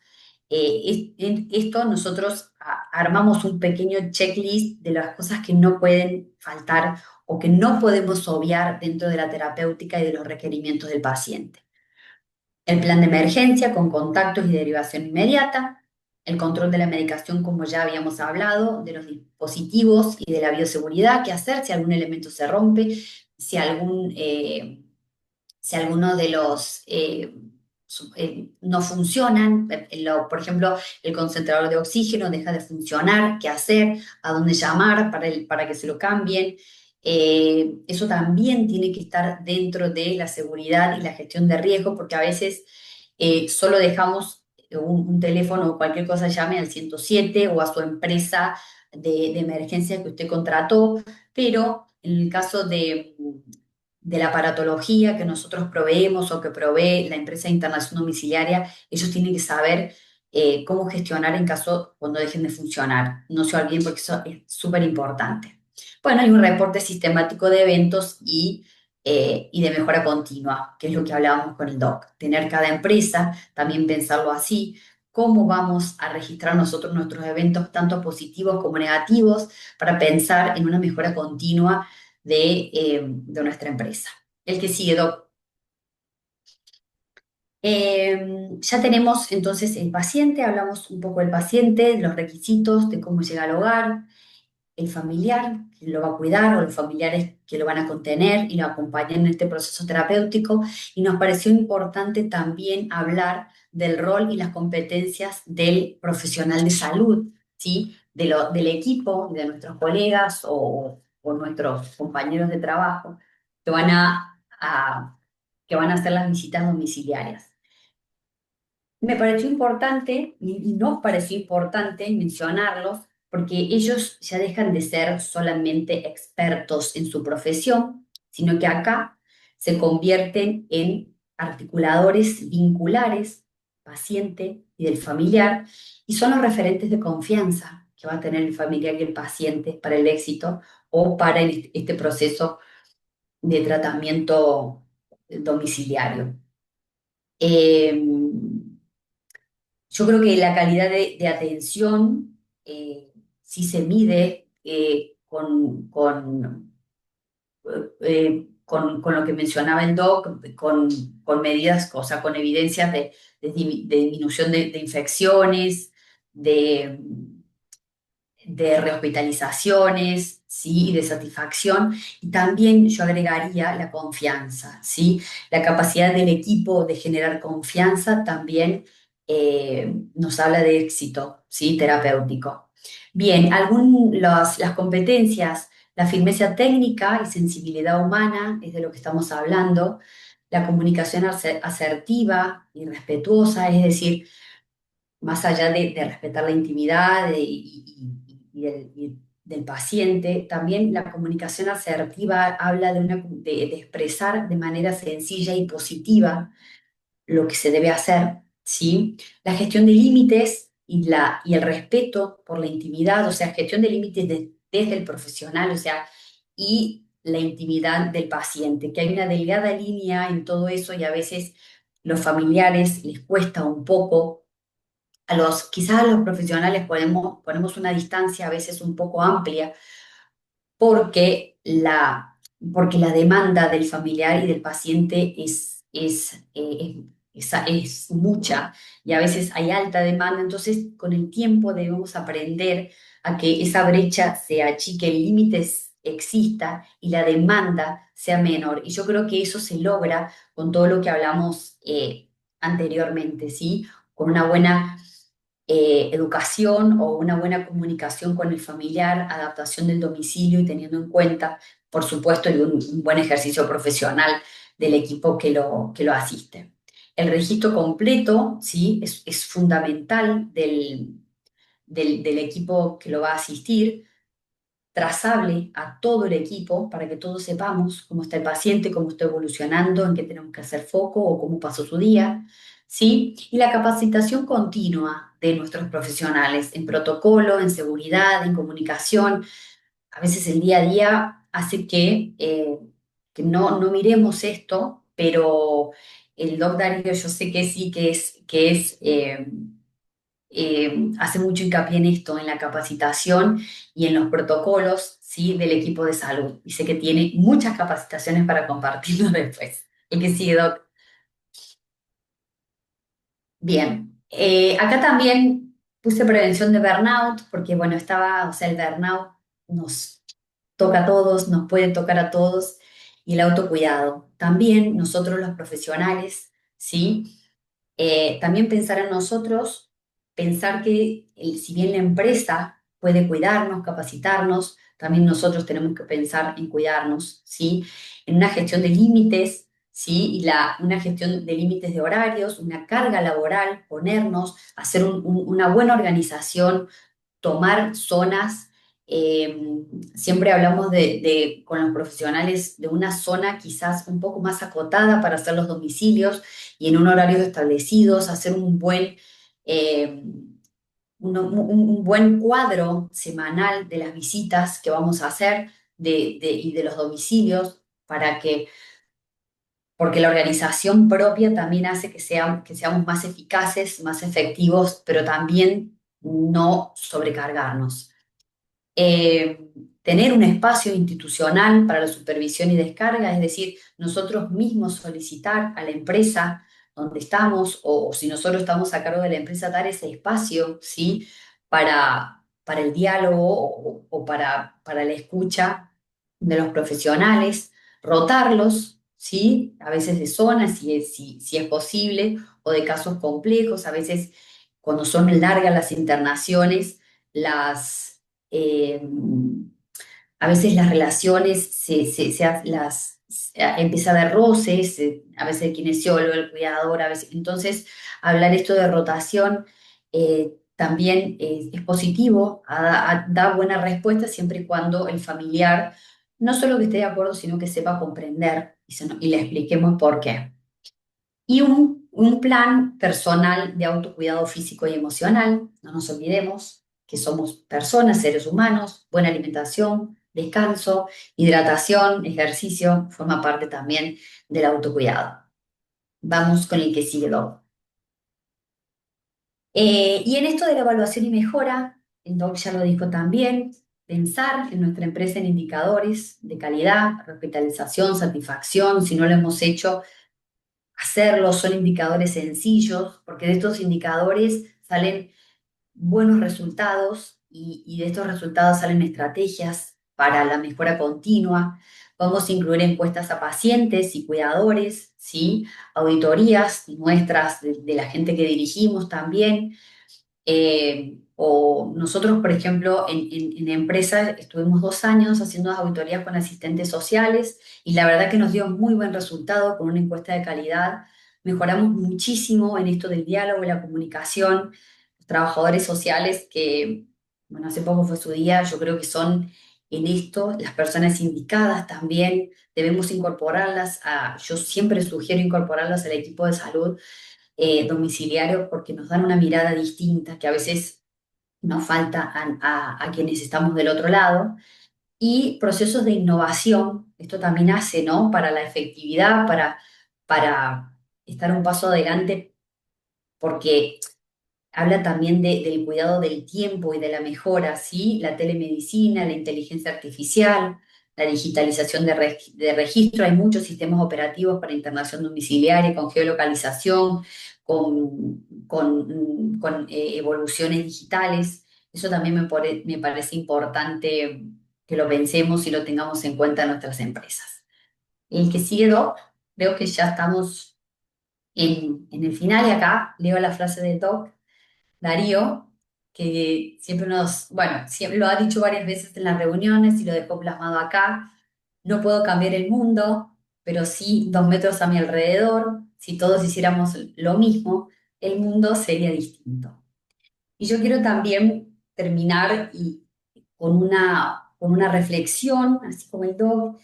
En esto nosotros armamos un pequeño checklist de las cosas que no pueden faltar o que no podemos obviar dentro de la terapéutica y de los requerimientos del paciente. El plan de emergencia con contactos y derivación inmediata, el control de la medicación, como ya habíamos hablado, de los dispositivos y de la bioseguridad, qué hacer si algún elemento se rompe, si si alguno de los no funcionan, por ejemplo, el concentrador de oxígeno deja de funcionar, qué hacer, a dónde llamar para que se lo cambien. Eso también tiene que estar dentro de la seguridad y la gestión de riesgo, porque a veces solo dejamos un teléfono o cualquier cosa, llame al 107 o a su empresa de emergencia que usted contrató, pero en el caso de la aparatología que nosotros proveemos o que provee la empresa de internación domiciliaria, ellos tienen que saber cómo gestionar en caso cuando dejen de funcionar. No se olviden porque eso es súper importante. Bueno, hay un reporte sistemático de eventos y de mejora continua, que es lo que hablábamos con el doc. Tener cada empresa, también pensarlo así, cómo vamos a registrar nosotros nuestros eventos, tanto positivos como negativos, para pensar en una mejora continua de nuestra empresa. El que sigue, Doc. Ya tenemos entonces el paciente, hablamos un poco del paciente, de los requisitos, de cómo llega al hogar, el familiar que lo va a cuidar o los familiares que lo van a contener y lo acompañan en este proceso terapéutico. Y nos pareció importante también hablar del rol y las competencias del profesional de salud, ¿sí? Del equipo, de nuestros colegas o nuestros compañeros de trabajo que que van a hacer las visitas domiciliarias. Me pareció importante y nos pareció importante mencionarlos porque ellos ya dejan de ser solamente expertos en su profesión, sino que acá se convierten en articuladores vinculares, paciente y del familiar, y son los referentes de confianza que va a tener el familiar y el paciente para el éxito o para este proceso de tratamiento domiciliario. Eh, yo creo que la calidad de atención sí se mide con lo que mencionaba el doc, con medidas, o sea, con evidencias de disminución de infecciones, de, de rehospitalizaciones, ¿sí? Y de satisfacción. Y también yo agregaría la confianza, ¿sí? La capacidad del equipo de generar confianza también nos habla de éxito, ¿sí? Terapéutico. Bien, las competencias, la firmeza técnica y sensibilidad humana, es de lo que estamos hablando, la comunicación asertiva y respetuosa, es decir, más allá de respetar la intimidad del paciente, también la comunicación asertiva habla de expresar de manera sencilla y positiva lo que se debe hacer, ¿sí? La gestión de límites y el respeto por la intimidad, o sea, gestión de límites desde el profesional, o sea, y la intimidad del paciente, que hay una delgada línea en todo eso y a veces los familiares les cuesta un poco quizás a los profesionales ponemos una distancia a veces un poco amplia porque porque la demanda del familiar y del paciente es es mucha y a veces hay alta demanda, entonces con el tiempo debemos aprender a que esa brecha se achique, el límite exista y la demanda sea menor. Y yo creo que eso se logra con todo lo que hablamos anteriormente, ¿sí? Con una buena educación o una buena comunicación con el familiar, adaptación del domicilio y teniendo en cuenta, por supuesto, y un buen ejercicio profesional del equipo que lo asiste. El registro completo, ¿sí? Es fundamental del equipo que lo va a asistir, trazable a todo el equipo para que todos sepamos cómo está el paciente, cómo está evolucionando, en qué tenemos que hacer foco o cómo pasó su día, ¿sí? Y la capacitación continua de nuestros profesionales en protocolo, en seguridad, en comunicación. A veces el día a día hace que no miremos esto, pero el doc Darío yo sé que sí, hace mucho hincapié en esto, en la capacitación y en los protocolos, ¿sí? Del equipo de salud. Y sé que tiene muchas capacitaciones para compartirlo después. El que sigue, Doc. Bien. Acá también puse prevención de burnout, porque bueno, o sea, el burnout nos toca a todos, nos puede tocar a todos, y el autocuidado. También nosotros los profesionales, ¿sí? También pensar en nosotros, pensar que si bien la empresa puede cuidarnos, capacitarnos, también nosotros tenemos que pensar en cuidarnos, ¿sí? En una gestión de límites, ¿sí? Una gestión de límites de horarios, una carga laboral, ponernos, hacer una buena organización, tomar zonas. Siempre hablamos con los profesionales de una zona quizás un poco más acotada para hacer los domicilios y en un horario establecidos, hacer eh, un buen cuadro semanal de las visitas que vamos a hacer y de los domicilios para porque la organización propia también hace que seamos más eficaces, más efectivos, pero también no sobrecargarnos. Tener un espacio institucional para la supervisión y descarga, es decir, nosotros mismos solicitar a la empresa donde estamos o si nosotros estamos a cargo de la empresa, dar ese espacio, ¿sí? para el diálogo o para la escucha de los profesionales, rotarlos, ¿sí? A veces de zonas, si es posible, o de casos complejos, a veces cuando son largas las internaciones, eh, a veces las relaciones empieza a haber roces, a veces el kinesiólogo, el cuidador, a veces. Entonces, hablar esto de rotación también es positivo, da buena respuesta siempre y cuando el familiar no solo que esté de acuerdo, sino que sepa comprender y le expliquemos por qué. Y un plan personal de autocuidado físico y emocional. No nos olvidemos que somos personas, seres humanos, buena alimentación, descanso, hidratación, ejercicio, forma parte también del autocuidado. Vamos con el que sigue, Doc. Y en esto de la evaluación y mejora, el Doc ya lo dijo también, pensar en nuestra empresa en indicadores de calidad, hospitalización, satisfacción, si no lo hemos hecho, hacerlo, son indicadores sencillos, porque de estos indicadores salen buenos resultados y de estos resultados salen estrategias para la mejora continua. Vamos a incluir encuestas a pacientes y cuidadores, ¿sí? Auditorías nuestras de la gente que dirigimos también. O nosotros, por ejemplo, en empresa estuvimos 2 años haciendo auditorías con asistentes sociales y la verdad que nos dio muy buen resultado con una encuesta de calidad. Mejoramos muchísimo en esto del diálogo y la comunicación. Los trabajadores sociales que, bueno, hace poco fue su día, yo creo que son en esto las personas indicadas también. Debemos incorporarlas yo siempre sugiero incorporarlas al equipo de salud domiciliario porque nos dan una mirada distinta que a veces nos falta a quienes estamos del otro lado. Y procesos de innovación, esto también hace, ¿no? Para la efectividad, para estar un paso adelante, porque habla también del cuidado del tiempo y de la mejora, ¿sí? La telemedicina, la inteligencia artificial, la digitalización de registro. Hay muchos sistemas operativos para internación domiciliaria, con geolocalización, con evoluciones digitales. Eso también me parece importante que lo pensemos y lo tengamos en cuenta en nuestras empresas. El que sigue, Doc, creo que ya estamos en el final y acá leo la frase de Doc, Darío, que siempre bueno, siempre lo ha dicho varias veces en las reuniones y lo dejó plasmado acá. No puedo cambiar el mundo, pero sí 2 metros a mi alrededor. Si todos hiciéramos lo mismo, el mundo sería distinto. Y yo quiero también terminar con una reflexión, así como el Doc,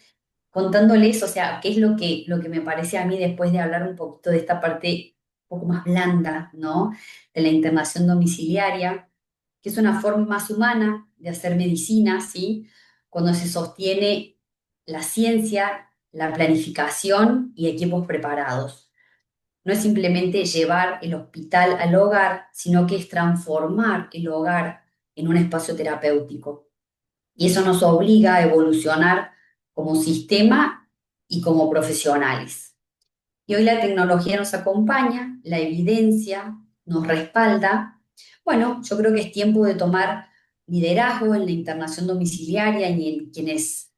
contándoles, o sea, qué es lo que me parece a mí después de hablar un poquito de esta parte un poco más blanda, ¿no? De la internación domiciliaria, que es una forma más humana de hacer medicina, ¿sí? Cuando se sostiene la ciencia, la planificación y equipos preparados. No es simplemente llevar el hospital al hogar, sino que es transformar el hogar en un espacio terapéutico. Y eso nos obliga a evolucionar como sistema y como profesionales. Y hoy la tecnología nos acompaña, la evidencia nos respalda. Bueno, yo creo que es tiempo de tomar liderazgo en la internación domiciliaria y en quienes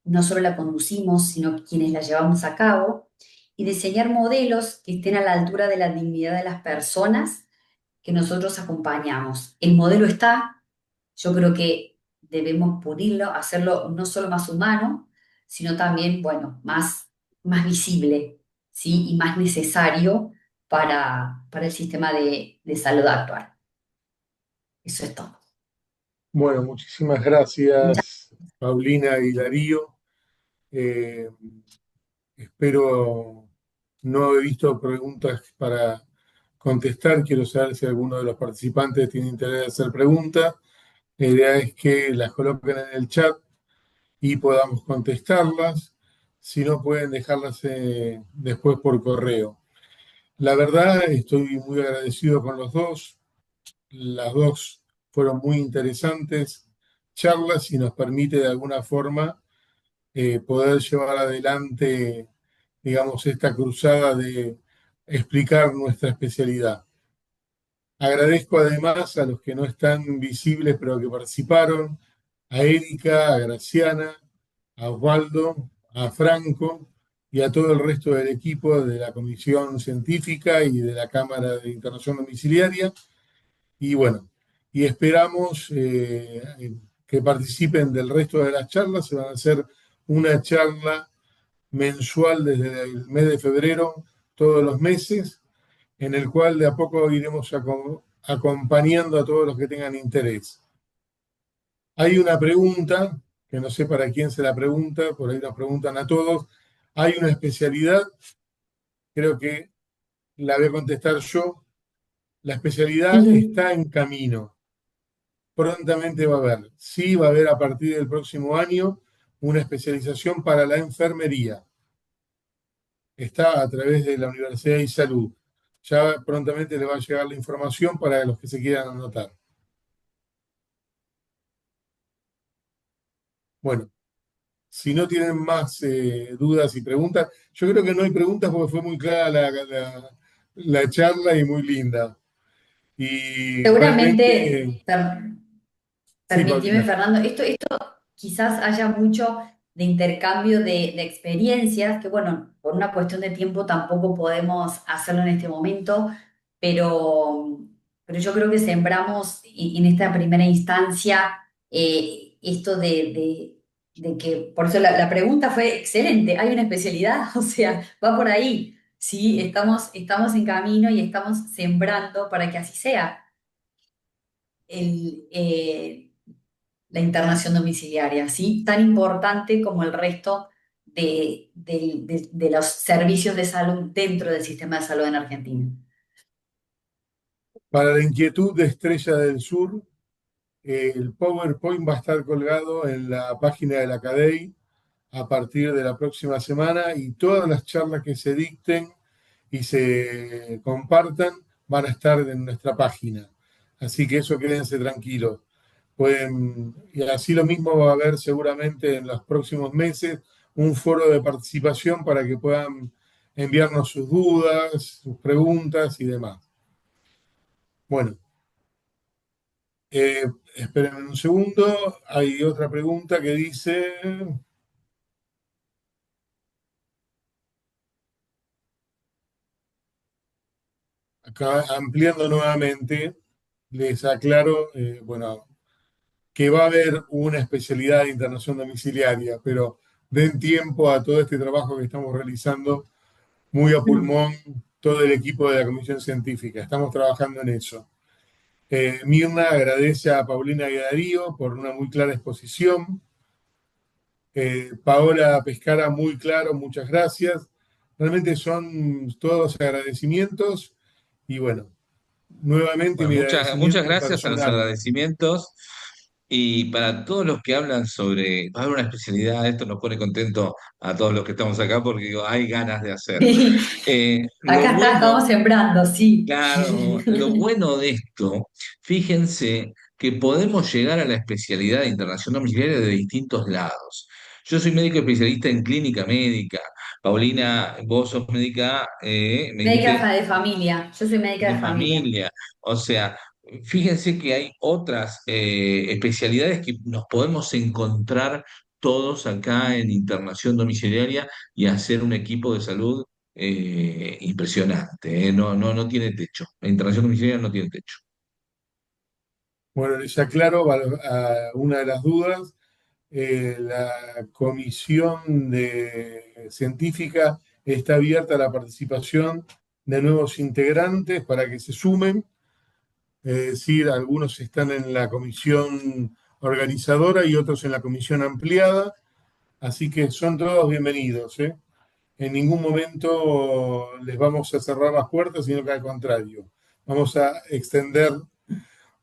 no solo la conducimos, sino quienes la llevamos a cabo, y diseñar modelos que estén a la altura de la dignidad de las personas que nosotros acompañamos. El modelo está, yo creo que debemos pulirlo, hacerlo no solo más humano, sino también, bueno, más visible, ¿sí? Y más necesario para el sistema de salud actual. Eso es todo. Bueno, muchísimas Muchas gracias, Paulina y Darío. Eh, Espero, no he visto preguntas para contestar. Quiero saber si alguno de los participantes tiene interés de hacer preguntas. La idea es que las coloquen en el chat y podamos contestarlas. Si no, pueden dejarlas después por correo. La verdad, estoy muy agradecido con los dos. Las dos fueron muy interesantes charlas y nos permite de alguna forma poder llevar adelante, digamos, esta cruzada de explicar nuestra especialidad. Agradezco además a los que no están visibles pero que participaron, a Erika, a Graciana, a Osvaldo, a Franco y a todo el resto del equipo de la Comisión Científica y de la Cámara de Internación Domiciliaria. Y bueno, y esperamos que participen del resto de las charlas. Se van a hacer una charla mensual desde el mes de febrero, todos los meses, en el cual de a poco iremos acompañando a todos los que tengan interés. Hay una pregunta, que no sé para quién se la pregunta, por ahí nos preguntan a todos. Hay una especialidad, creo que la voy a contestar yo. La especialidad está en camino. Prontamente va a haber. Sí, va a haber a partir del próximo año una especialización para la enfermería. Está a través de la Universidad de Salud. Ya prontamente le va a llegar la información para los que se quieran anotar. Bueno, si no tienen más dudas y preguntas, yo creo que no hay preguntas porque fue muy clara la charla y muy linda. Y Seguramente, realmente, sí, permíteme, Paulina. Fernando, esto quizás haya mucho de intercambio de experiencias, que bueno, por una cuestión de tiempo tampoco podemos hacerlo en este momento, pero, pero yo creo que sembramos en esta primera instancia esto de que, por eso la pregunta fue excelente, hay una especialidad, o sea, va por ahí, sí, estamos en camino y estamos sembrando para que así sea. El, la internación domiciliaria, ¿sí? Tan importante como el resto de los servicios de salud dentro del sistema de salud en Argentina. Para la inquietud de Estrella del Sur, el PowerPoint va a estar colgado en la página de la CADEI a partir de la próxima semana y todas las charlas que se dicten y se compartan van a estar en nuestra página. Así que eso quédense tranquilos. y así lo mismo va a haber seguramente en los próximos meses un foro de participación para que puedan enviarnos sus dudas, sus preguntas y demás. Bueno, eh, esperen un segundo. Hay otra pregunta que dice, acá ampliando nuevamente, les aclaro, bueno, que va a haber una especialidad de internación domiciliaria, pero den tiempo a todo este trabajo que estamos realizando muy a pulmón, todo el equipo de la Comisión Científica. Estamos trabajando en eso. Mirna agradece a Paulina y a Darío por una muy clara exposición. Paola Pescara, muy claro, muchas gracias. Realmente son todos agradecimientos y bueno, nuevamente Bueno, mi muchas agradecimiento gracias a los personal. agradecimientos. Y para todos los que hablan sobre, va a haber una especialidad, esto nos pone contento a todos los que estamos acá porque digo, hay ganas de hacer. Sí, Lo acá está, bueno, estamos sembrando, sí. claro, lo bueno de esto, fíjense que podemos llegar a la especialidad de internación domiciliaria de distintos lados. Yo soy médico especialista en clínica médica. Paulina, vos sos médica, me Médica dijiste, de familia, yo soy médica de de familia. familia. O sea, fíjense que hay otras especialidades que nos podemos encontrar todos acá en internación domiciliaria y hacer un equipo de salud impresionante. No tiene techo. La internación domiciliaria no tiene techo. Bueno, les aclaro una de las dudas. La comisión científica está abierta a la participación de nuevos integrantes para que se sumen. Es decir, algunos están en la comisión organizadora y otros en la comisión ampliada, así que son todos bienvenidos, ¿eh? En ningún momento les vamos a cerrar las puertas, sino que al contrario, vamos a extender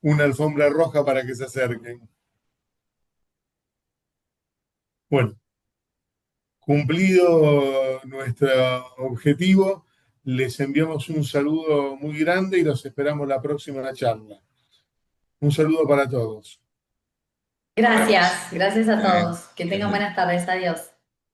una alfombra roja para que se acerquen. Bueno, cumplido nuestro objetivo, les enviamos un saludo muy grande y los esperamos la próxima charla. Un saludo para todos. Nos vemos. Gracias, gracias a ¿Eh? todos. Que tengan buenas tardes, adiós.